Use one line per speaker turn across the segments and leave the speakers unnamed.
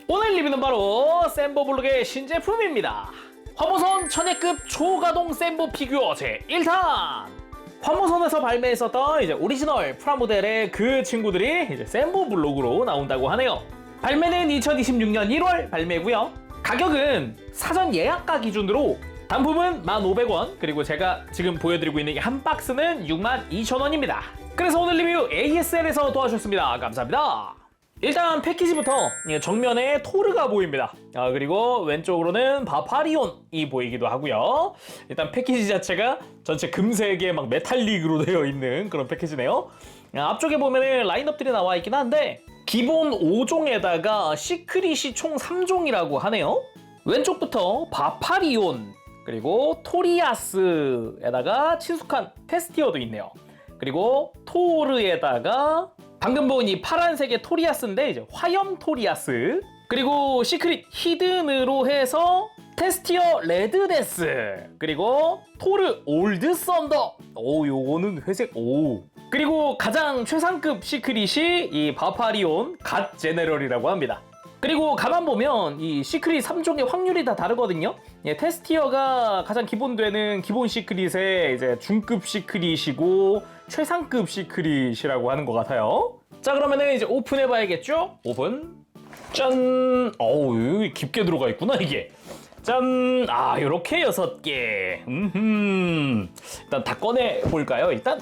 오늘 리뷰는 바로 샘보블록의 신제품입니다. 화모선 천혜급 초가동 샘보 피규어 제 1탄! 화모선에서 발매했었던 이제 오리지널 프라모델의 그 친구들이 이제 샘보블록으로 나온다고 하네요. 발매는 2026년 1월 발매고요. 가격은 사전 예약가 기준으로 단품은 1,500원, 그리고 제가 지금 보여드리고 있는 이 한 박스는 62,000원입니다. 그래서 오늘 리뷰 ASL에서 도와주셨습니다. 감사합니다. 일단 패키지부터 정면에 토르가 보입니다. 그리고 왼쪽으로는 바파리온이 보이기도 하고요. 일단 패키지 자체가 전체 금색의 막 메탈릭으로 되어 있는 그런 패키지네요. 앞쪽에 보면은 라인업들이 나와 있긴 한데 기본 5종에다가 시크릿이 총 3종이라고 하네요. 왼쪽부터 바파리온, 그리고 토리아스에다가 친숙한 테스티어도 있네요. 그리고 토르에다가 방금 본 이 파란색의 토리아스인데 이제 화염 토리아스, 그리고 시크릿 히든으로 해서 테스티어 레드데스, 그리고 토르 올드 썬더. 오, 요거는 회색. 오. 그리고 가장 최상급 시크릿이 이 바파리온 갓 제네럴이라고 합니다. 그리고 가만 보면 이 시크릿 3종의 확률이 다 다르거든요. 테스티어가 가장 기본되는 기본 시크릿의 이제 중급 시크릿이고 최상급 시크릿이라고 하는 것 같아요. 자, 그러면은 이제 오픈해 봐야겠죠? 오픈. 짠. 어우, 여기 깊게 들어가 있구나 이게. 짠. 아, 요렇게 6개. 일단 다 꺼내 볼까요? 일단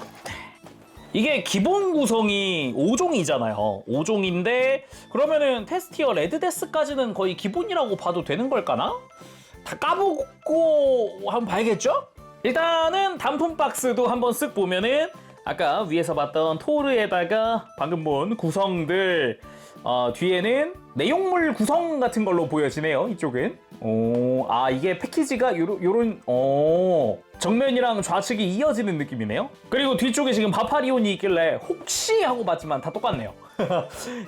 이게 기본 구성이 5종이잖아요. 5종인데 그러면은 테스티어 레드데스까지는 거의 기본이라고 봐도 되는 걸까나? 다 까보고 한번 봐야겠죠? 일단은 단품 박스도 한번 쓱 보면은 아까 위에서 봤던 토르에다가 방금 본 구성들, 뒤에는 내용물 구성 같은 걸로 보여지네요. 이쪽은. 오, 아, 이게 패키지가 요런 정면이랑 좌측이 이어지는 느낌이네요. 그리고 뒤쪽에 지금 바파리온이 있길래 혹시 하고 봤지만 다 똑같네요.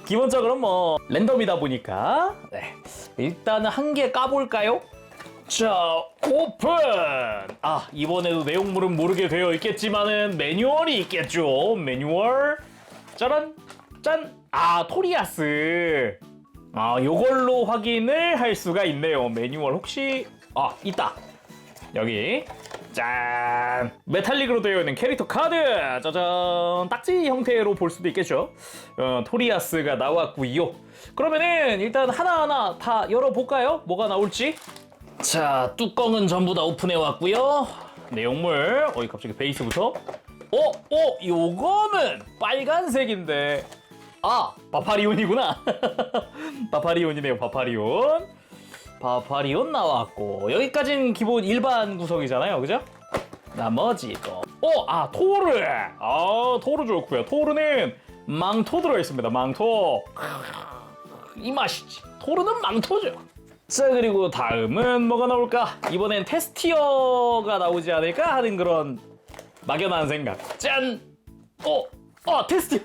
기본적으로 뭐 랜덤이다 보니까. 네. 일단은 한 개 까볼까요? 자, 오픈! 아, 이번에도 내용물은 모르게 되어 있겠지만은 매뉴얼이 있겠죠. 매뉴얼. 짜란! 짠! 아, 토리아스. 아, 요걸로 확인을 할 수가 있네요. 매뉴얼 혹시... 아, 있다. 여기. 짠! 메탈릭으로 되어 있는 캐릭터 카드! 짜잔! 딱지 형태로 볼 수도 있겠죠. 토리아스가 나왔고요. 그러면은 일단 하나하나 다 열어볼까요? 뭐가 나올지? 자, 뚜껑은 전부 다 오픈해 왔고요. 내용물, 갑자기 베이스부터. 요거는 빨간색인데. 아, 바파리온이구나. 바파리온이네요, 바파리온. 바파리온 나왔고, 여기까지는 기본 일반 구성이잖아요, 그죠? 나머지도. 토르. 토르 좋고요. 토르는 망토 들어있습니다, 망토. 이 맛이지. 토르는 망토죠. 자, 그리고 다음은 뭐가 나올까? 이번엔 테스티어가 나오지 않을까 하는 그런 막연한 생각. 짠! 테스티어.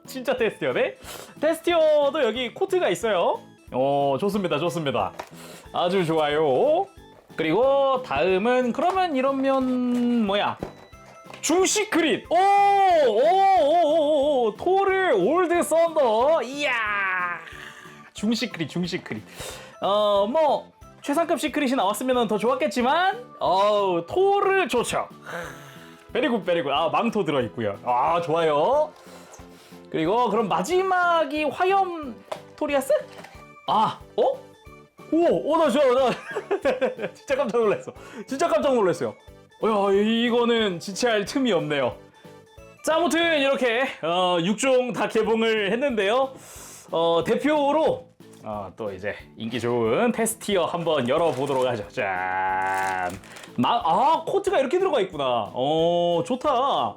진짜 테스티어네? 테스티어도 여기 코트가 있어요. 좋습니다, 좋습니다. 아주 좋아요. 그리고 다음은 그러면 이러면 뭐야? 중시크릿. 토르 올드 썬더. 이야. 중시크릿. 뭐 최상급 시크릿이 나왔으면 더 좋았겠지만 토르 좋죠. 베리굿. 아, 망토 들어있고요. 아, 좋아요. 그리고 그럼 마지막이 화염 토리아스? 나 진짜 깜짝 놀랐어요. 이거는 지체할 틈이 없네요. 자, 아무튼 이렇게 6종 다 개봉을 했는데요. 대표로 또 이제 인기 좋은 테스티어 한번 열어보도록 하죠. 짠. 코트가 이렇게 들어가 있구나. 좋다.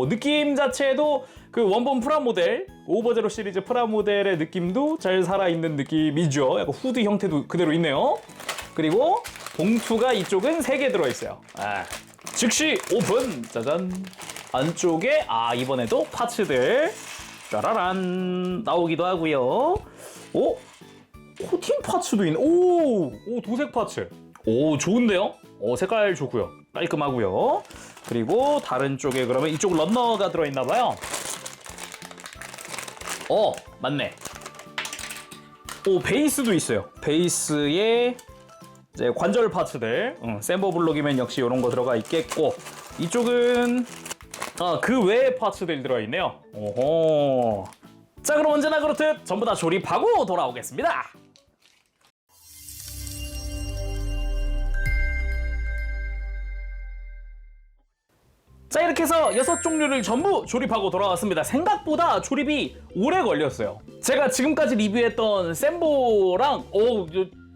느낌 자체도 그 원본 프라모델, 오버제로 시리즈 프라모델의 느낌도 잘 살아있는 느낌이죠. 약간 후드 형태도 그대로 있네요. 그리고 봉투가 이쪽은 3개 들어있어요. 즉시 오픈! 짜잔. 안쪽에 이번에도 파츠들 짜라란 나오기도 하고요. 코팅 파츠도 있네. 도색 파츠. 좋은데요? 색깔 좋고요. 깔끔하고요. 그리고 다른 쪽에 그러면 이쪽 런너가 들어있나봐요. 맞네. 오, 베이스도 있어요. 베이스에 이제 관절 파츠들, 샘버 블록이면 역시 이런 거 들어가 있겠고, 이쪽은 그 외의 파츠들 들어있네요. 오호. 자, 그럼 언제나 그렇듯 전부 다 조립하고 돌아오겠습니다. 자, 이렇게 해서 6종류를 전부 조립하고 돌아왔습니다. 생각보다 조립이 오래 걸렸어요. 제가 지금까지 리뷰했던 샘보랑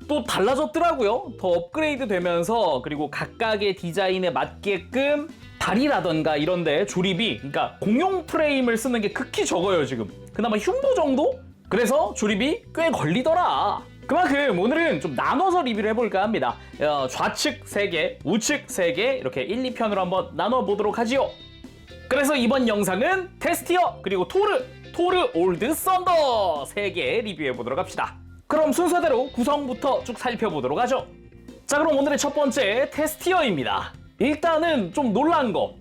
또 달라졌더라고요. 더 업그레이드 되면서, 그리고 각각의 디자인에 맞게끔 다리라던가 이런데 조립이, 그러니까 공용 프레임을 쓰는 게 극히 적어요 지금. 그나마 흉부 정도? 그래서 조립이 꽤 걸리더라. 그만큼 오늘은 좀 나눠서 리뷰를 해볼까 합니다. 좌측 3개, 우측 3개, 이렇게 1, 2편으로 한번 나눠보도록 하지요. 그래서 이번 영상은 테스티어 그리고 토르 올드 썬더 3개 리뷰해보도록 합시다. 그럼 순서대로 구성부터 쭉 살펴보도록 하죠. 자, 그럼 오늘의 첫 번째 테스티어입니다. 일단은 좀 놀란 거,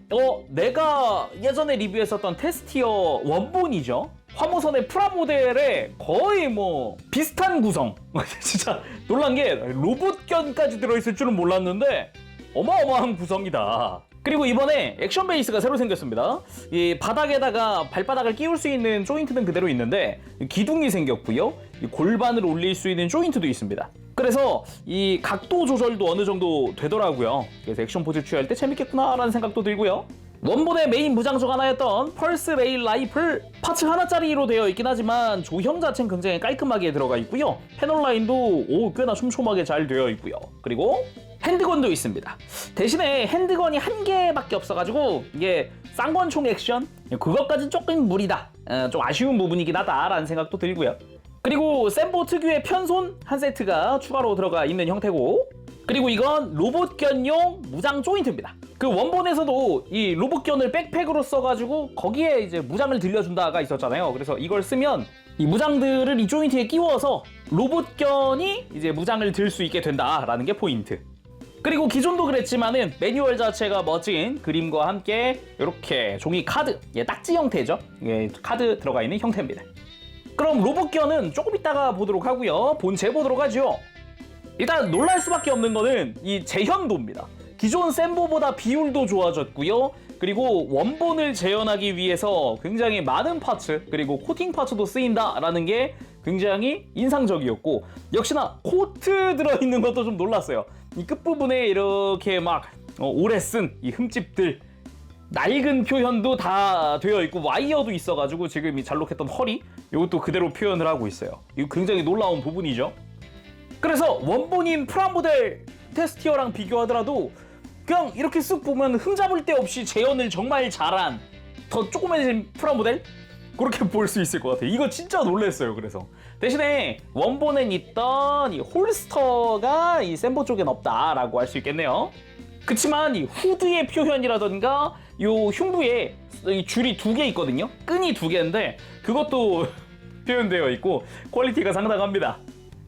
내가 예전에 리뷰했었던 테스티어 원본이죠. 화모선의 프라모델에 거의 뭐 비슷한 구성. 진짜 놀란 게 로봇견까지 들어있을 줄은 몰랐는데 어마어마한 구성이다. 그리고 이번에 액션 베이스가 새로 생겼습니다. 이 바닥에다가 발바닥을 끼울 수 있는 조인트는 그대로 있는데 기둥이 생겼고요. 이 골반을 올릴 수 있는 조인트도 있습니다. 그래서 이 각도 조절도 어느 정도 되더라고요. 그래서 액션 포즈 취할 때 재밌겠구나라는 생각도 들고요. 원본의 메인 무장적 하나였던 펄스 레일 라이플 파츠 하나짜리로 되어 있긴 하지만 조형 자체는 굉장히 깔끔하게 들어가 있고요. 패널 라인도 꽤나 촘촘하게 잘 되어 있고요. 그리고 핸드건도 있습니다. 대신에 핸드건이 한 개밖에 없어가지고 이게 쌍권총 액션? 그것까진 조금 무리다. 좀 아쉬운 부분이긴 하다라는 생각도 들고요. 그리고 샘보 특유의 편손 한 세트가 추가로 들어가 있는 형태고, 그리고 이건 로봇견용 무장 조인트입니다. 그 원본에서도 이 로봇견을 백팩으로 써가지고 거기에 이제 무장을 들려준다가 있었잖아요. 그래서 이걸 쓰면 이 무장들을 이 조인트에 끼워서 로봇견이 이제 무장을 들 수 있게 된다라는 게 포인트. 그리고 기존도 그랬지만은 매뉴얼 자체가 멋진 그림과 함께 이렇게 종이 카드, 딱지 형태죠. 카드 들어가 있는 형태입니다. 그럼 로봇견은 조금 이따가 보도록 하고요. 본체 보도록 하죠. 일단 놀랄 수밖에 없는 거는 이 재현도입니다. 기존 샘보보다 비율도 좋아졌고요. 그리고 원본을 재현하기 위해서 굉장히 많은 파츠, 그리고 코팅 파츠도 쓰인다라는 게 굉장히 인상적이었고, 역시나 코트 들어있는 것도 좀 놀랐어요. 이 끝부분에 이렇게 막 오래 쓴 이 흠집들, 낡은 표현도 다 되어 있고 와이어도 있어가지고 지금 이 잘록했던 허리, 이것도 그대로 표현을 하고 있어요. 이거 굉장히 놀라운 부분이죠. 그래서 원본인 프라모델 테스티어랑 비교하더라도 그냥 이렇게 쓱 보면 흠잡을 데 없이 재현을 정말 잘한 더 조그매진 프라모델? 그렇게 볼 수 있을 것 같아요. 이거 진짜 놀랐어요. 그래서 대신에 원본엔 있던 이 홀스터가 이 샘보 쪽엔 없다라고 할 수 있겠네요. 그치만 이 후드의 표현이라던가 요 흉부에 이 줄이 2개 있거든요. 끈이 2개인데 그것도 표현되어 있고 퀄리티가 상당합니다.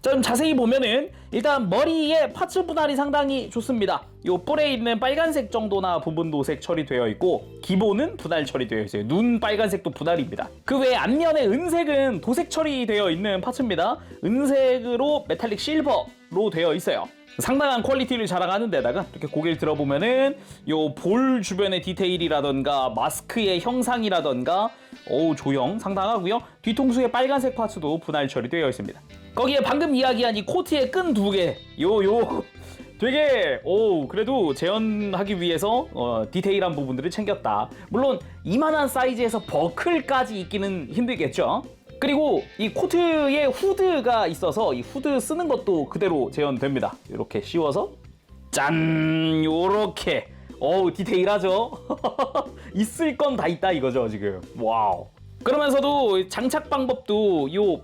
좀 자세히 보면은 일단 머리에 파츠 분할이 상당히 좋습니다. 요 뿔에 있는 빨간색 정도나 부분 도색 처리되어 있고 기본은 분할 처리되어 있어요. 눈 빨간색도 분할입니다. 그 외에 앞면의 은색은 도색 처리되어 있는 파츠입니다. 은색으로 메탈릭 실버로 되어 있어요. 상당한 퀄리티를 자랑하는 데다가 이렇게 고개를 들어보면은 요 볼 주변의 디테일이라던가 마스크의 형상이라던가 조형 상당하고요. 뒤통수의 빨간색 파츠도 분할 처리되어 있습니다. 거기에 방금 이야기한 이 코트의 끈 2개, 되게 그래도 재현하기 위해서 디테일한 부분들을 챙겼다. 물론 이만한 사이즈에서 버클까지 있기는 힘들겠죠. 그리고 이 코트에 후드가 있어서 이 후드 쓰는 것도 그대로 재현됩니다. 이렇게 씌워서 짠, 요렇게 디테일하죠. 있을 건 다 있다 이거죠 지금. 와우. 그러면서도 장착 방법도 요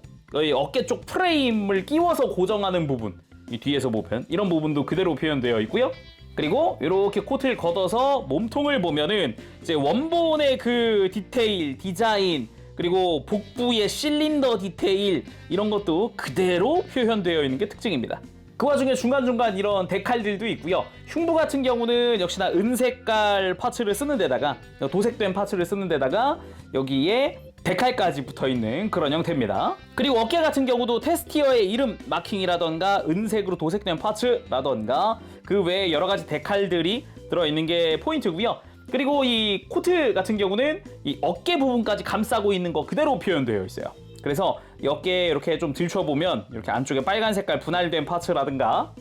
어깨 쪽 프레임을 끼워서 고정하는 부분, 이 뒤에서 보면 이런 부분도 그대로 표현되어 있고요. 그리고 이렇게 코트를 걷어서 몸통을 보면은 이제 원본의 그 디테일, 디자인, 그리고 복부의 실린더 디테일 이런 것도 그대로 표현되어 있는 게 특징입니다. 그 와중에 중간중간 이런 데칼들도 있고요. 흉부 같은 경우는 역시나 은색깔 파츠를 쓰는 데다가 도색된 파츠를 쓰는 데다가 여기에 데칼까지 붙어있는 그런 형태입니다. 그리고 어깨 같은 경우도 테스티어의 이름 마킹이라던가 은색으로 도색된 파츠라던가 그 외에 여러 가지 데칼들이 들어있는 게 포인트고요. 그리고 이 코트 같은 경우는 이 어깨 부분까지 감싸고 있는 거 그대로 표현되어 있어요. 그래서 이 어깨에 이렇게 좀 들춰보면 이렇게 안쪽에 빨간 색깔 분할된 파츠라든가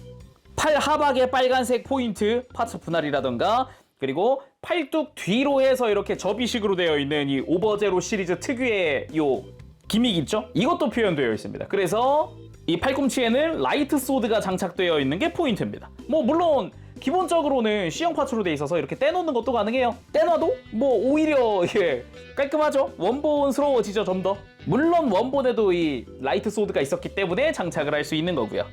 팔 하박에 빨간색 포인트 파츠 분할이라든가 그리고 팔뚝 뒤로 해서 이렇게 접이식으로 되어 있는 이 오버제로 시리즈 특유의 요 기믹 있죠? 이것도 표현되어 있습니다. 그래서 이 팔꿈치에는 라이트 소드가 장착되어 있는 게 포인트입니다. 뭐 물론 기본적으로는 C형 파츠로 돼 있어서 이렇게 떼놓는 것도 가능해요. 떼놔도 뭐 오히려 깔끔하죠? 원본스러워지죠, 좀 더. 물론 원본에도 이 라이트 소드가 있었기 때문에 장착을 할 수 있는 거고요.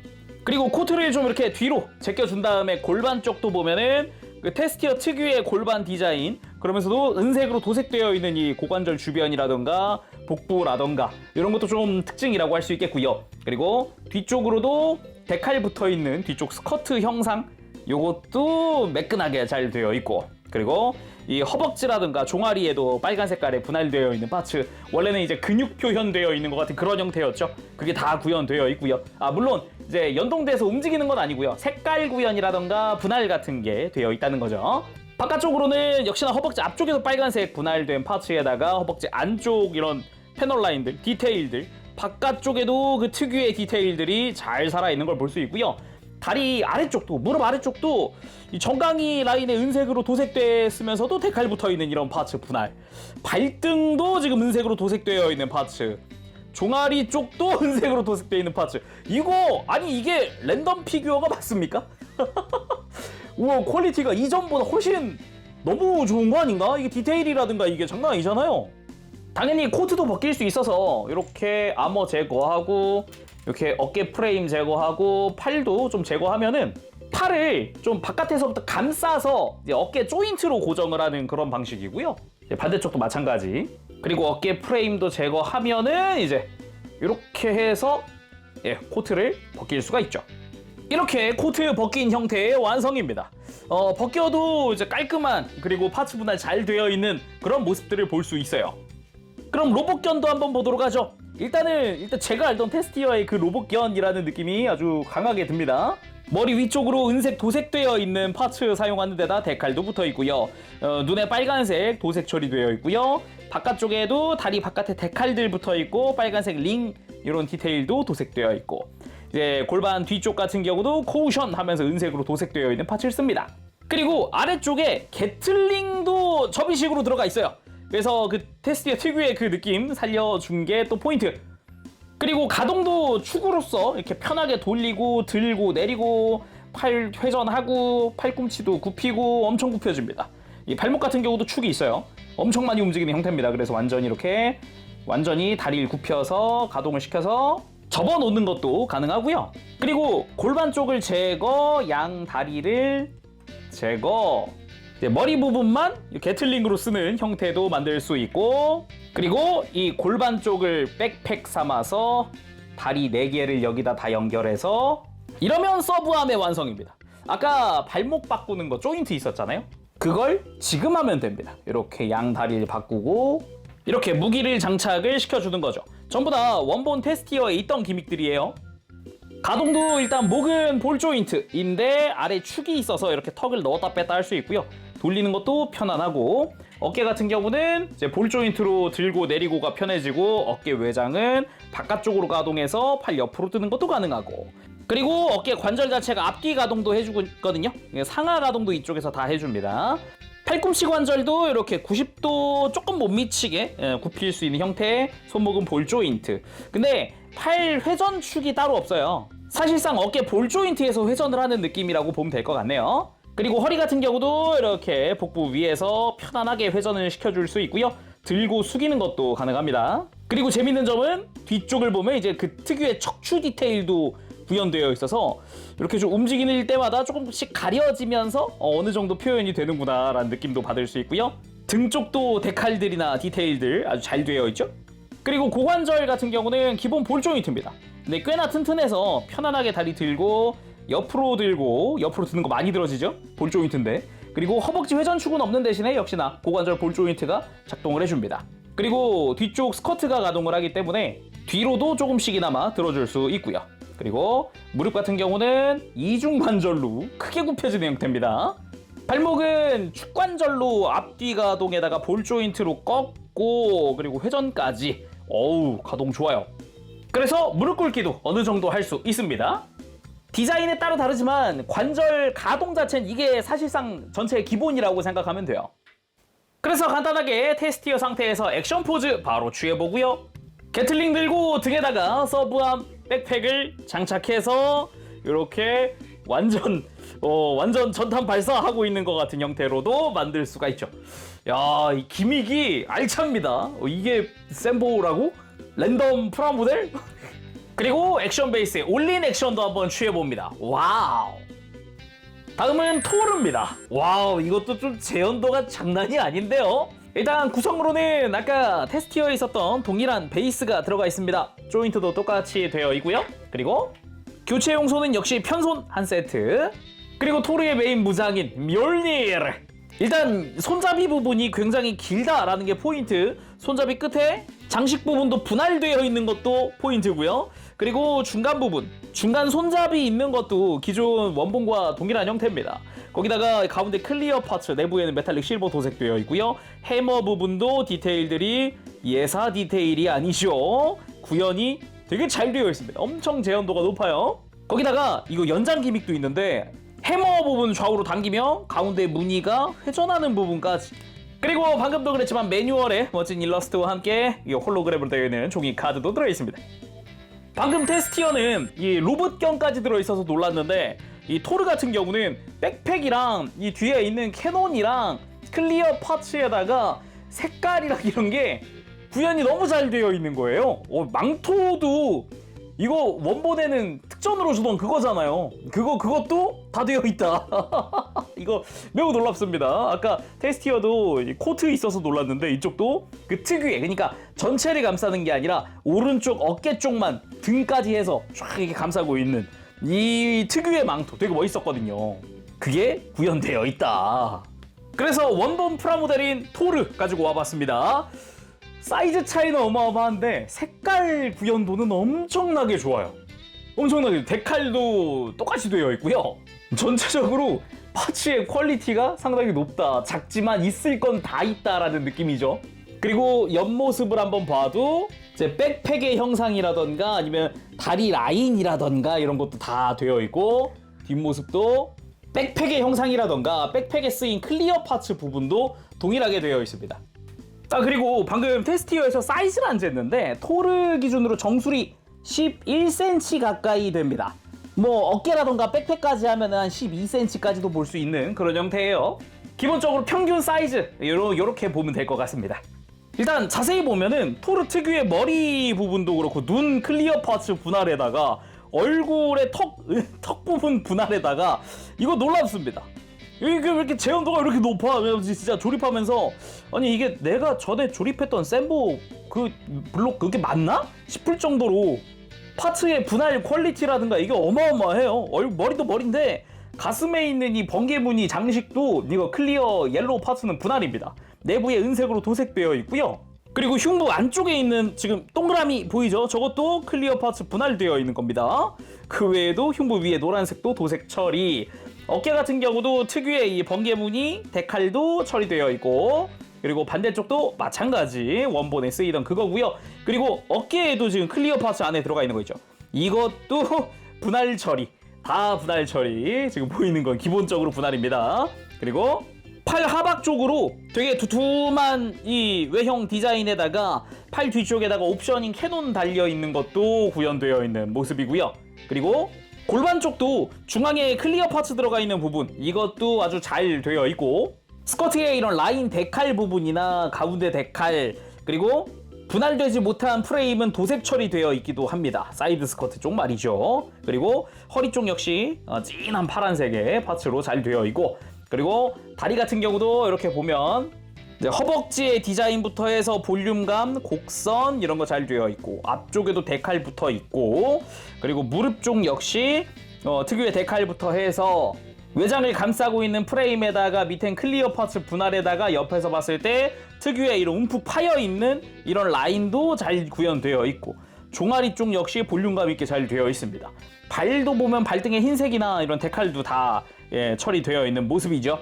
그리고 코트를 좀 이렇게 뒤로 제껴준 다음에 골반 쪽도 보면은 그 테스티어 특유의 골반 디자인, 그러면서도 은색으로 도색되어 있는 이 고관절 주변이라던가 복부라던가 이런 것도 좀 특징이라고 할 수 있겠고요. 그리고 뒤쪽으로도 데칼 붙어있는 뒤쪽 스커트 형상, 요것도 매끈하게 잘 되어 있고, 그리고 이 허벅지라든가 종아리에도 빨간 색깔에 분할되어 있는 파츠, 원래는 이제 근육 표현되어 있는 것 같은 그런 형태였죠. 그게 다 구현되어 있고요. 물론 이제 연동돼서 움직이는 건 아니고요. 색깔 구현이라던가 분할 같은 게 되어 있다는 거죠. 바깥쪽으로는 역시나 허벅지 앞쪽에도 빨간색 분할된 파츠에다가 허벅지 안쪽 이런 패널 라인들, 디테일들, 바깥쪽에도 그 특유의 디테일들이 잘 살아있는 걸 볼 수 있고요. 다리 아래쪽도, 무릎 아래쪽도 이 정강이 라인에 은색으로 도색됐으면서도 데칼 붙어있는 이런 파츠 분할, 발등도 지금 은색으로 도색되어 있는 파츠, 종아리 쪽도 은색으로 도색되어 있는 파츠. 이거 아니 이게 랜덤 피규어가 맞습니까? 우와, 퀄리티가 이전보다 훨씬 너무 좋은 거 아닌가? 이게 디테일이라든가 이게 장난 아니잖아요. 당연히 코트도 벗길 수 있어서 이렇게 아머 제거하고 이렇게 어깨 프레임 제거하고 팔도 좀 제거하면은 팔을 좀 바깥에서부터 감싸서 이제 어깨 조인트로 고정을 하는 그런 방식이고요. 이제 반대쪽도 마찬가지. 그리고 어깨 프레임도 제거하면은 이제 이렇게 해서 코트를 벗길 수가 있죠. 이렇게 코트 벗긴 형태의 완성입니다. 벗겨도 이제 깔끔한, 그리고 파츠 분할 잘 되어 있는 그런 모습들을 볼 수 있어요. 그럼 로봇견도 한번 보도록 하죠. 일단 제가 알던 테스티어의 그 로봇견이라는 느낌이 아주 강하게 듭니다. 머리 위쪽으로 은색 도색되어 있는 파츠 사용하는 데다 데칼도 붙어 있고요. 눈에 빨간색 도색 처리되어 있고요. 바깥쪽에도 다리 바깥에 데칼들 붙어 있고 빨간색 링 이런 디테일도 도색되어 있고, 이제 골반 뒤쪽 같은 경우도 코우션 하면서 은색으로 도색되어 있는 파츠를 씁니다. 그리고 아래쪽에 게틀링도 접이식으로 들어가 있어요. 그래서 그 테스티어 특유의 그 느낌 살려준 게 또 포인트. 그리고 가동도 축으로서 이렇게 편하게 돌리고 들고 내리고 팔 회전하고 팔꿈치도 굽히고 엄청 굽혀집니다. 이 발목 같은 경우도 축이 있어요. 엄청 많이 움직이는 형태입니다. 그래서 완전히 이렇게 완전히 다리를 굽혀서 가동을 시켜서 접어놓는 것도 가능하고요. 그리고 골반 쪽을 제거, 양 다리를 제거, 머리 부분만 게틀링으로 쓰는 형태도 만들 수 있고, 그리고 이 골반 쪽을 백팩 삼아서 다리 4개를 여기다 다 연결해서 이러면 서브암의 완성입니다. 아까 발목 바꾸는 거 조인트 있었잖아요. 그걸 지금 하면 됩니다. 이렇게 양 다리를 바꾸고 이렇게 무기를 장착을 시켜주는 거죠. 전부 다 원본 테스티어에 있던 기믹들이에요. 가동도 일단 목은 볼 조인트인데 아래 축이 있어서 이렇게 턱을 넣었다 뺐다 할 수 있고요. 돌리는 것도 편안하고, 어깨 같은 경우는 이제 볼 조인트로 들고 내리고가 편해지고, 어깨 외장은 바깥쪽으로 가동해서 팔 옆으로 뜨는 것도 가능하고, 그리고 어깨 관절 자체가 앞뒤 가동도 해주고 있거든요. 상하 가동도 이쪽에서 다 해줍니다. 팔꿈치 관절도 이렇게 90도 조금 못 미치게 굽힐 수 있는 형태의 손목은 볼 조인트. 근데 팔 회전축이 따로 없어요. 사실상 어깨 볼 조인트에서 회전을 하는 느낌이라고 보면 될 것 같네요. 그리고 허리 같은 경우도 이렇게 복부 위에서 편안하게 회전을 시켜줄 수 있고요. 들고 숙이는 것도 가능합니다. 그리고 재밌는 점은 뒤쪽을 보면 이제 그 특유의 척추 디테일도 구현되어 있어서 이렇게 좀 움직이는 때마다 조금씩 가려지면서 어느 정도 표현이 되는구나 라는 느낌도 받을 수 있고요. 등 쪽도 데칼들이나 디테일들 아주 잘 되어 있죠. 그리고 고관절 같은 경우는 기본 볼 조인트입니다. 근데 꽤나 튼튼해서 편안하게 다리 들고 옆으로 드는 거 많이 들어지죠? 볼 조인트인데. 그리고 허벅지 회전축은 없는 대신에 역시나 고관절 볼 조인트가 작동을 해줍니다. 그리고 뒤쪽 스커트가 가동을 하기 때문에 뒤로도 조금씩이나마 들어줄 수 있고요. 그리고 무릎 같은 경우는 이중 관절로 크게 굽혀지는 형태입니다. 발목은 축관절로 앞뒤 가동에다가 볼 조인트로 꺾고 그리고 회전까지 어우 가동 좋아요. 그래서 무릎 꿇기도 어느 정도 할 수 있습니다. 디자인에 따라 다르지만 관절 가동 자체는 이게 사실상 전체의 기본이라고 생각하면 돼요. 그래서 간단하게 테스티어 상태에서 액션 포즈 바로 취해보고요. 게틀링 들고 등에다가 서브암 백팩을 장착해서 이렇게 완전 전탄 발사하고 있는 것 같은 형태로도 만들 수가 있죠. 야, 이 기믹이 알찹니다. 이게 샘보라고? 랜덤 프라모델? 그리고 액션 베이스에 올린 액션도 한번 취해봅니다. 와우. 다음은 토르입니다. 와우, 이것도 좀 재현도가 장난이 아닌데요. 일단 구성으로는 아까 테스티어에 있었던 동일한 베이스가 들어가 있습니다. 조인트도 똑같이 되어 있고요. 그리고 교체 용소는 역시 편손 한 세트. 그리고 토르의 메인 무장인 멸니르. 일단 손잡이 부분이 굉장히 길다라는 게 포인트. 손잡이 끝에 장식 부분도 분할되어 있는 것도 포인트고요. 그리고 중간 부분, 중간 손잡이 있는 것도 기존 원본과 동일한 형태입니다. 거기다가 가운데 클리어 파츠, 내부에는 메탈릭 실버 도색되어 있고요. 해머 부분도 디테일들이 예사 디테일이 아니죠. 구현이 되게 잘 되어 있습니다. 엄청 재현도가 높아요. 거기다가 이거 연장 기믹도 있는데 해머 부분 좌우로 당기면 가운데 무늬가 회전하는 부분까지. 그리고 방금도 그랬지만 매뉴얼에 멋진 일러스트와 함께 이 홀로그램으로 되어 있는 종이 카드도 들어있습니다. 방금 테스티어는 이 로봇경까지 들어있어서 놀랐는데 이 토르 같은 경우는 백팩이랑 이 뒤에 있는 캐논이랑 클리어 파츠에다가 색깔이랑 이런 게 구현이 너무 잘 되어 있는 거예요. 망토도 이거 원본에는 특전으로 주던 그거잖아요. 그것도 다 되어 있다. 이거 매우 놀랍습니다. 아까 테스티어도 코트 있어서 놀랐는데 이쪽도 그 특유의, 그러니까 전체를 감싸는 게 아니라 오른쪽 어깨 쪽만 등까지 해서 쫙 이렇게 감싸고 있는 이 특유의 망토 되게 멋있었거든요. 그게 구현되어 있다. 그래서 원본 프라모델인 토르 가지고 와봤습니다. 사이즈 차이는 어마어마한데 색깔 구현도는 엄청나게 좋아요. 엄청나게 데칼도 똑같이 되어 있고요. 전체적으로 파츠의 퀄리티가 상당히 높다. 작지만 있을 건 다 있다라는 느낌이죠. 그리고 옆모습을 한번 봐도 이제 백팩의 형상이라던가 아니면 다리 라인이라던가 이런 것도 다 되어 있고, 뒷모습도 백팩의 형상이라던가 백팩에 쓰인 클리어 파츠 부분도 동일하게 되어 있습니다. 그리고 방금 테스티어에서 사이즈를 안 쟀는데 토르 기준으로 정수리 11cm 가까이 됩니다. 뭐 어깨라던가 백팩까지 하면 한 12cm까지도 볼 수 있는 그런 형태예요. 기본적으로 평균 사이즈 요렇게 보면 될 것 같습니다. 일단 자세히 보면은 토르 특유의 머리 부분도 그렇고 눈 클리어 파츠 분할에다가 얼굴의 턱 부분 분할에다가 이거 놀랍습니다. 이게 왜 이렇게 재현도가 이렇게 높아? 진짜 조립하면서 아니 이게 내가 전에 조립했던 샘보 그 블록 그게 맞나? 싶을 정도로 파츠의 분할 퀄리티라든가 이게 어마어마해요. 머리도 머리인데 가슴에 있는 이 번개무늬 장식도 이거 클리어 옐로우 파츠는 분할입니다. 내부에 은색으로 도색되어 있고요. 그리고 흉부 안쪽에 있는 지금 동그라미 보이죠? 저것도 클리어 파츠 분할되어 있는 겁니다. 그 외에도 흉부 위에 노란색도 도색 처리. 어깨 같은 경우도 특유의 이 번개무늬 데칼도 처리되어 있고, 그리고 반대쪽도 마찬가지 원본에 쓰이던 그거고요. 그리고 어깨에도 지금 클리어 파츠 안에 들어가 있는 거 있죠. 이것도 분할 처리, 다 분할 처리. 지금 보이는 건 기본적으로 분할입니다. 그리고 팔 하박 쪽으로 되게 두툼한 이 외형 디자인에다가 팔 뒤쪽에다가 옵션인 캐논 달려 있는 것도 구현되어 있는 모습이고요. 그리고 골반 쪽도 중앙에 클리어 파츠 들어가 있는 부분, 이것도 아주 잘 되어 있고, 스커트의 이런 라인 데칼 부분이나 가운데 데칼, 그리고 분할되지 못한 프레임은 도색 처리되어 있기도 합니다. 사이드 스커트 쪽 말이죠. 그리고 허리 쪽 역시 진한 파란색의 파츠로 잘 되어 있고, 그리고 다리 같은 경우도 이렇게 보면 허벅지의 디자인부터 해서 볼륨감, 곡선 이런 거 잘 되어 있고, 앞쪽에도 데칼 붙어 있고, 그리고 무릎 쪽 역시 특유의 데칼부터 해서 외장을 감싸고 있는 프레임에다가 밑엔 클리어 파츠 분할에다가 옆에서 봤을 때 특유의 이런 움푹 파여있는 이런 라인도 잘 구현되어 있고 종아리 쪽 역시 볼륨감 있게 잘 되어 있습니다. 발도 보면 발등에 흰색이나 이런 데칼도 다 처리되어 있는 모습이죠.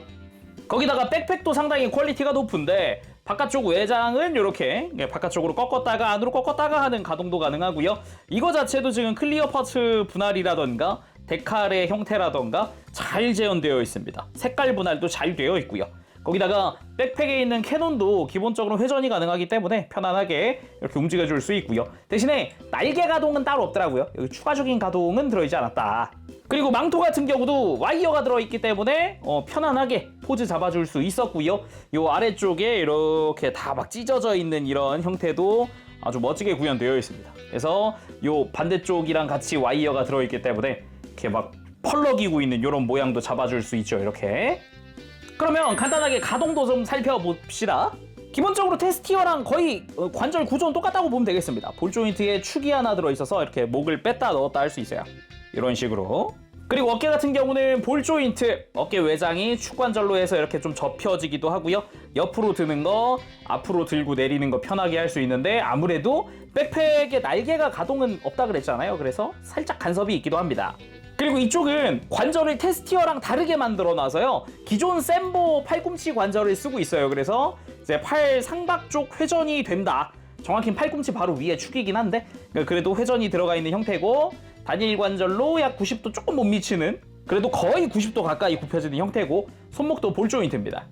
거기다가 백팩도 상당히 퀄리티가 높은데 바깥쪽 외장은 이렇게 바깥쪽으로 꺾었다가 안으로 꺾었다가 하는 가동도 가능하고요. 이거 자체도 지금 클리어 파츠 분할이라던가 데칼의 형태라던가 잘 재현되어 있습니다. 색깔 분할도 잘 되어 있고요. 거기다가 백팩에 있는 캐논도 기본적으로 회전이 가능하기 때문에 편안하게 이렇게 움직여줄 수 있고요. 대신에 날개 가동은 따로 없더라고요. 여기 추가적인 가동은 들어있지 않았다. 그리고 망토 같은 경우도 와이어가 들어있기 때문에 편안하게 포즈 잡아줄 수 있었고요. 요 아래쪽에 이렇게 다 막 찢어져 있는 이런 형태도 아주 멋지게 구현되어 있습니다. 그래서 요 반대쪽이랑 같이 와이어가 들어있기 때문에 이렇게 막 펄럭이고 있는 이런 모양도 잡아줄 수 있죠. 이렇게. 그러면 간단하게 가동도 좀 살펴봅시다. 기본적으로 테스티어랑 거의 관절 구조는 똑같다고 보면 되겠습니다. 볼 조인트에 축이 하나 들어있어서 이렇게 목을 뺐다 넣었다 할 수 있어요. 이런 식으로. 그리고 어깨 같은 경우는 볼 조인트, 어깨 외장이 축관절로 해서 이렇게 좀 접혀지기도 하고요. 옆으로 드는 거, 앞으로 들고 내리는 거 편하게 할 수 있는데 아무래도 백팩에 날개가 가동은 없다 그랬잖아요. 그래서 살짝 간섭이 있기도 합니다. 그리고 이쪽은 관절을 테스티어랑 다르게 만들어 놔서요. 기존 샘보 팔꿈치 관절을 쓰고 있어요. 그래서 이제 팔 상박 쪽 회전이 된다. 정확히는 팔꿈치 바로 위에 축이긴 한데 그래도 회전이 들어가 있는 형태고 단일 관절로 약 90도 조금 못 미치는 그래도 거의 90도 가까이 굽혀지는 형태고 손목도 볼 조인트입니다.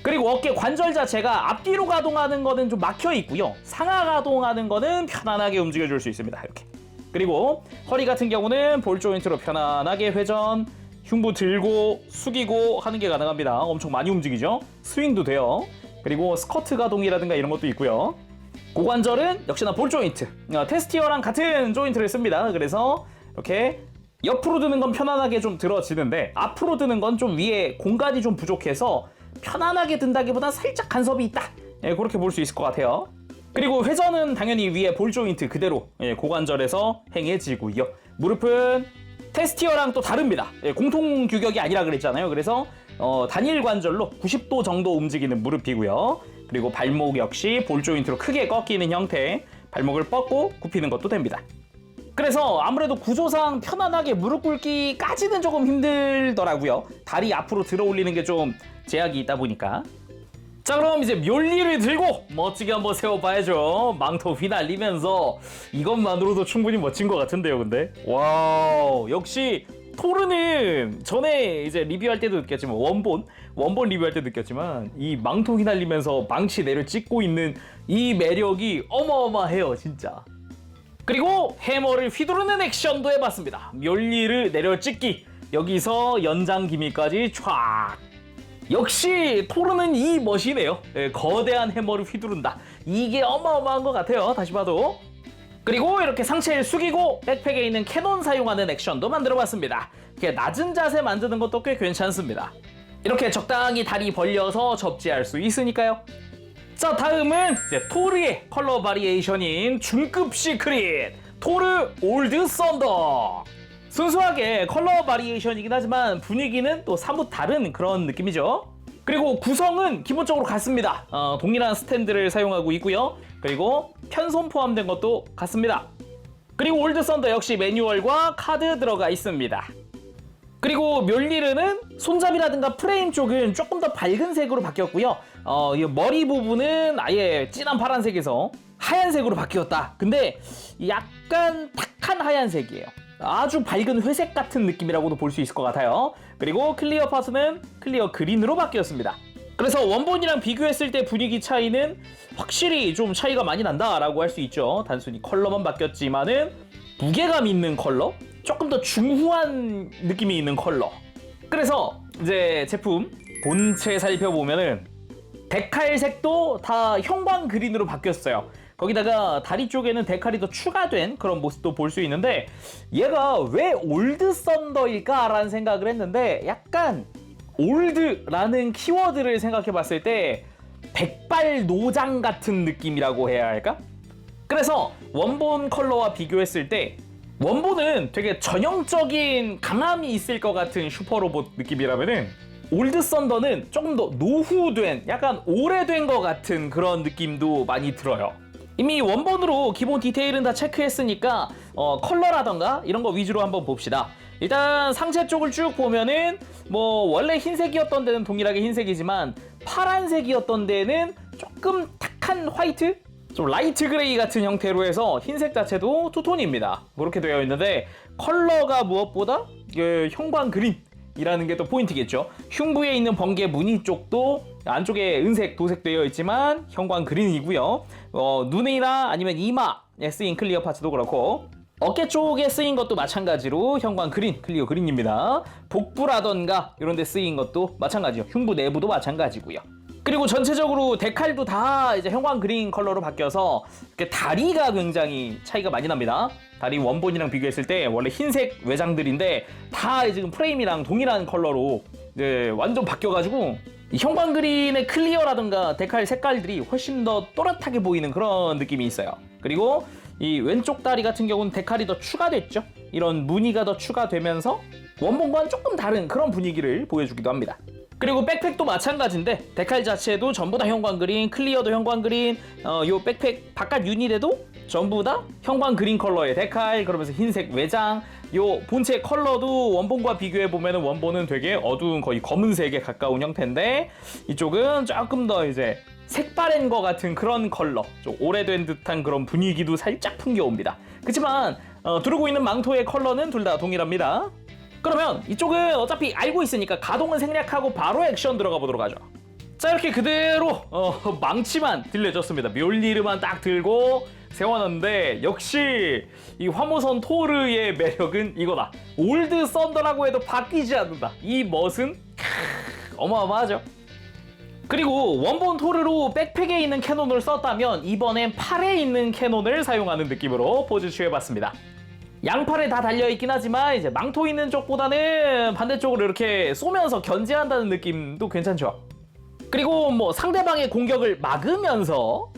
그리고 어깨 관절 자체가 앞뒤로 가동하는 거는 좀 막혀 있고요. 상하 가동하는 거는 편안하게 움직여줄 수 있습니다. 이렇게. 그리고 허리 같은 경우는 볼 조인트로 편안하게 회전, 흉부 들고 숙이고 하는 게 가능합니다. 엄청 많이 움직이죠. 스윙도 돼요. 그리고 스커트 가동이라든가 이런 것도 있고요. 고관절은 역시나 볼 조인트, 테스티어랑 같은 조인트를 씁니다. 그래서 이렇게 옆으로 드는 건 편안하게 좀 들어지는데 앞으로 드는 건 좀 위에 공간이 좀 부족해서 편안하게 든다기보다 살짝 간섭이 있다. 그렇게 볼 수 있을 것 같아요. 그리고 회전은 당연히 위에 볼 조인트 그대로 고관절에서 행해지고요. 무릎은 테스티어랑 또 다릅니다. 공통 규격이 아니라 그랬잖아요. 그래서 단일 관절로 90도 정도 움직이는 무릎이고요. 그리고 발목 역시 볼 조인트로 크게 꺾이는 형태, 발목을 뻗고 굽히는 것도 됩니다. 그래서 아무래도 구조상 편안하게 무릎 꿇기까지는 조금 힘들더라고요. 다리 앞으로 들어 올리는 게 좀 제약이 있다 보니까. 자, 그럼 이제 멸리를 들고 멋지게 한번 세워봐야죠. 망토 휘날리면서 이것만으로도 충분히 멋진 것 같은데요. 근데 와우, 역시 토르는 전에 이제 리뷰할 때도 느꼈지만 원본 리뷰할 때 느꼈지만 이 망토 휘날리면서 망치 내려 찍고 있는 이 매력이 어마어마해요 진짜. 그리고 해머를 휘두르는 액션도 해봤습니다. 멸리를 내려 찍기, 여기서 연장 기미까지 촥. 역시 토르는 이 멋이네요. 거대한 해머를 휘두른다. 이게 어마어마한 것 같아요. 다시 봐도. 그리고 이렇게 상체를 숙이고 백팩에 있는 캐논 사용하는 액션도 만들어봤습니다. 이렇게 낮은 자세 만드는 것도 꽤 괜찮습니다. 이렇게 적당히 다리 벌려서 접지할 수 있으니까요. 자, 다음은 이제 토르의 컬러 바리에이션인 중급 시크릿 토르 올드 썬더. 순수하게 컬러 바리에이션이긴 하지만 분위기는 또 사뭇 다른 그런 느낌이죠. 그리고 구성은 기본적으로 같습니다. 동일한 스탠드를 사용하고 있고요. 그리고 편손 포함된 것도 같습니다. 그리고 올드 썬더 역시 매뉴얼과 카드 들어가 있습니다. 그리고 멸리르는 손잡이라든가 프레임 쪽은 조금 더 밝은 색으로 바뀌었고요. 이 머리 부분은 아예 진한 파란색에서 하얀색으로 바뀌었다. 근데 약간 탁한 하얀색이에요. 아주 밝은 회색 같은 느낌이라고도 볼 수 있을 것 같아요. 그리고 클리어 파트는 클리어 그린으로 바뀌었습니다. 그래서 원본이랑 비교했을 때 분위기 차이는 확실히 좀 차이가 많이 난다라고 할 수 있죠. 단순히 컬러만 바뀌었지만은 무게감 있는 컬러? 조금 더 중후한 느낌이 있는 컬러. 그래서 이제 제품 본체 살펴보면은 데칼 색도 다 형광 그린으로 바뀌었어요. 거기다가 다리 쪽에는 데칼이 더 추가된 그런 모습도 볼 수 있는데 얘가 왜 올드 썬더일까? 라는 생각을 했는데 약간 올드라는 키워드를 생각해 봤을 때 백발 노장 같은 느낌이라고 해야 할까? 그래서 원본 컬러와 비교했을 때 원본은 되게 전형적인 강함이 있을 것 같은 슈퍼로봇 느낌이라면은 올드 썬더는 조금 더 노후된, 약간 오래된 것 같은 그런 느낌도 많이 들어요. 이미 원본으로 기본 디테일은 다 체크했으니까 컬러라던가 이런 거 위주로 한번 봅시다. 일단 상체 쪽을 쭉 보면은 뭐 원래 흰색이었던 데는 동일하게 흰색이지만 파란색이었던 데는 조금 탁한 화이트? 좀 라이트 그레이 같은 형태로 해서 흰색 자체도 투톤입니다. 그렇게 되어 있는데 컬러가 무엇보다 형광 그린이라는 게 또 포인트겠죠. 흉부에 있는 번개 무늬 쪽도 안쪽에 은색 도색되어 있지만 형광 그린이고요. 눈이나 아니면 이마에 쓰인 클리어 파츠도 그렇고 어깨 쪽에 쓰인 것도 마찬가지로 형광 그린, 클리어 그린입니다. 복부라던가 이런 데 쓰인 것도 마찬가지요. 흉부 내부도 마찬가지고요. 그리고 전체적으로 데칼도 다 이제 형광 그린 컬러로 바뀌어서 다리가 굉장히 차이가 많이 납니다. 다리 원본이랑 비교했을 때 원래 흰색 외장들인데 다 지금 프레임이랑 동일한 컬러로 이제 완전 바뀌어가지고 이 형광 그린의 클리어라든가 데칼 색깔들이 훨씬 더 또렷하게 보이는 그런 느낌이 있어요. 그리고 이 왼쪽 다리 같은 경우는 데칼이 더 추가됐죠. 이런 무늬가 더 추가되면서 원본과는 조금 다른 그런 분위기를 보여주기도 합니다. 그리고 백팩도 마찬가지인데 데칼 자체도 전부 다 형광 그린, 클리어도 형광 그린, 요 백팩 바깥 유닛에도 전부 다 형광 그린 컬러의 데칼, 그러면서 흰색 외장, 요 본체 컬러도 원본과 비교해 보면 원본은 되게 어두운 거의 검은색에 가까운 형태인데 이쪽은 조금 더 이제 색바랜 것 같은 그런 컬러, 좀 오래된 듯한 그런 분위기도 살짝 풍겨옵니다. 그렇지만 두르고 있는 망토의 컬러는 둘 다 동일합니다. 그러면 이쪽은 어차피 알고 있으니까 가동은 생략하고 바로 액션 들어가 보도록 하죠. 자, 이렇게 그대로 망치만 들려줬습니다. 묠리르만 딱 들고 세워놨는데 역시 이 화무선 토르의 매력은 이거다. 올드 썬더라고 해도 바뀌지 않는다. 이 멋은 어마어마하죠. 그리고 원본 토르로 백팩에 있는 캐논을 썼다면 이번엔 팔에 있는 캐논을 사용하는 느낌으로 포즈 취해봤습니다. 양팔에 다 달려있긴 하지만 이제 망토 있는 쪽보다는 반대쪽으로 이렇게 쏘면서 견제한다는 느낌도 괜찮죠. 그리고 뭐 상대방의 공격을 막으면서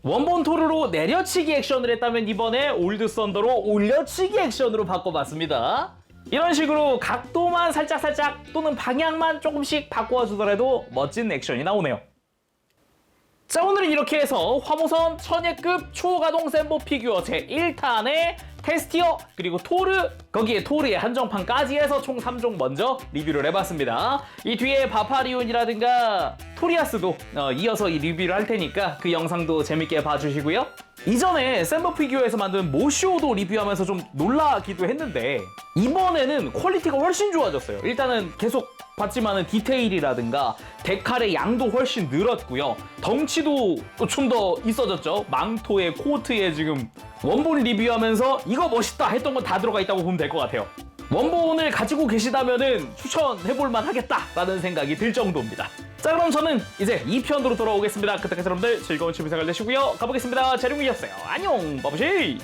원본 토르로 내려치기 액션을 했다면 이번에 올드 썬더로 올려치기 액션으로 바꿔봤습니다. 이런 식으로 각도만 살짝살짝 또는 방향만 조금씩 바꿔주더라도 멋진 액션이 나오네요. 자, 오늘은 이렇게 해서 화무선 천예급 초가동 샘보 피규어 제1탄의 테스티어 그리고 토르, 거기에 토르의 한정판까지 해서 총 3종 먼저 리뷰를 해봤습니다. 이 뒤에 바파리온이라든가 토리아스도 이어서 이 리뷰를 할 테니까 그 영상도 재밌게 봐주시고요. 이전에 샘보 피규어에서 만든 모쇼도 리뷰하면서 좀 놀라기도 했는데 이번에는 퀄리티가 훨씬 좋아졌어요. 일단은 계속 봤지만은 디테일이라든가 데칼의 양도 훨씬 늘었고요. 덩치도 좀 더 있어졌죠. 망토에 코트에 지금 원본 리뷰하면서 이거 멋있다 했던 건 다 들어가 있다고 보면 될 것 같아요. 원본을 가지고 계시다면은 추천해볼만 하겠다라는 생각이 들 정도입니다. 자, 그럼 저는 이제 2편으로 돌아오겠습니다. 그때까지 여러분들 즐거운 취미 생활 되시고요. 가보겠습니다. 재룡이었어요. 안녕, 바보시!